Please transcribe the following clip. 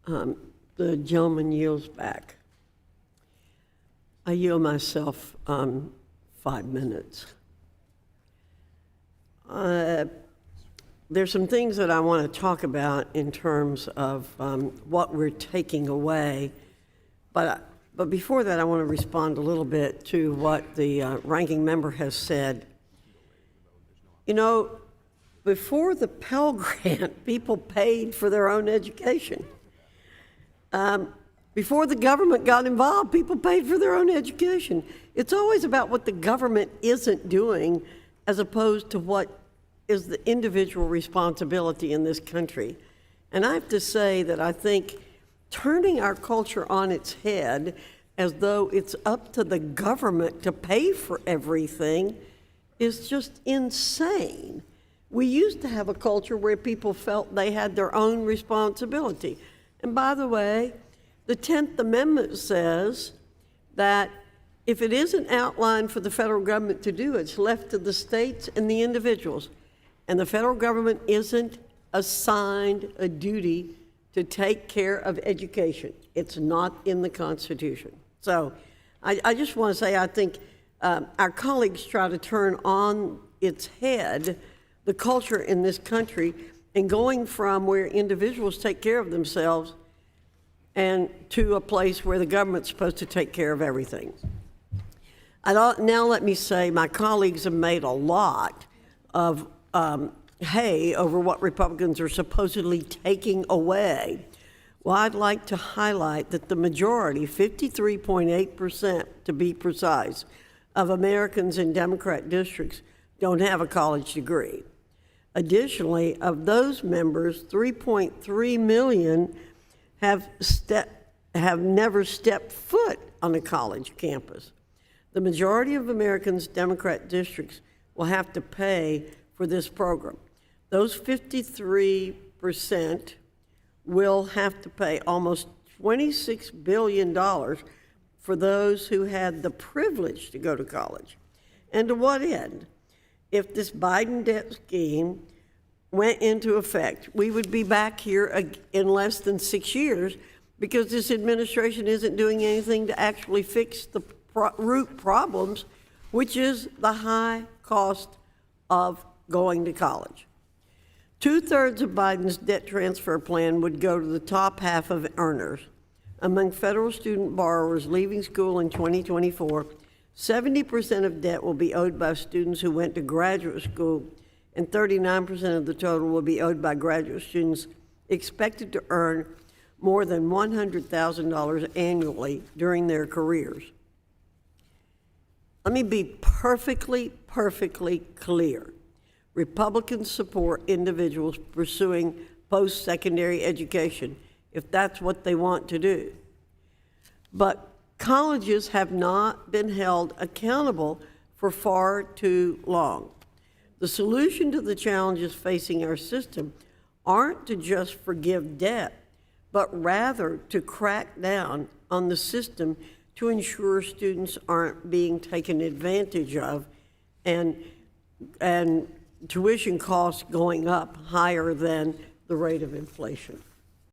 The gentleman yields back. I yield myself 5 minutes. There's some things that I want to talk about in terms of what we're taking away, but before that I want to respond a little bit to what the ranking member has said. You know, before the Pell Grant, people paid for their own education. Before the government got involved, people paid for their own education. It's always about what the government isn't doing as opposed to what is the individual responsibility in this country. And I have to say that I think turning our culture on its head as though it's up to the government to pay for everything is just insane. We used to have a culture where people felt they had their own responsibility. And by the way, the 10th Amendment says that if it isn't outlined for the federal government to do, it's left to the states and the individuals. And the federal government isn't assigned a duty to take care of education. It's not in the Constitution. So I just want to say I think our colleagues try to turn on its head the culture in this country and going from where individuals take care of themselves and to a place where the government's supposed to take care of everything. Now let me say my colleagues have made a lot of hay over what Republicans are supposedly taking away. Well, I'd like to highlight that the majority, 53.8% to be precise, of Americans in Democrat districts don't have a college degree. Additionally, of those members, 3.3 million have never stepped foot on a college campus. The majority of Americans' Democrat districts will have to pay for this program. Those 53% will have to pay almost $26 billion for those who had the privilege to go to college. And to what end? If this Biden debt scheme went into effect, we would be back here in less than 6 years because this administration isn't doing anything to actually fix the root problems, which is the high cost of going to college. 2/3 of Biden's debt transfer plan would go to the top half of earners. Among federal student borrowers leaving school in 2024, 70% of debt will be owed by students who went to graduate school, and 39% of the total will be owed by graduate students expected to earn more than $100,000 annually during their careers. Let me be perfectly clear. Republicans support individuals pursuing post-secondary education if that's what they want to do. But colleges have not been held accountable for far too long. The solution to the challenges facing our system aren't to just forgive debt, but rather to crack down on the system to ensure students aren't being taken advantage of and tuition costs going up higher than the rate of inflation.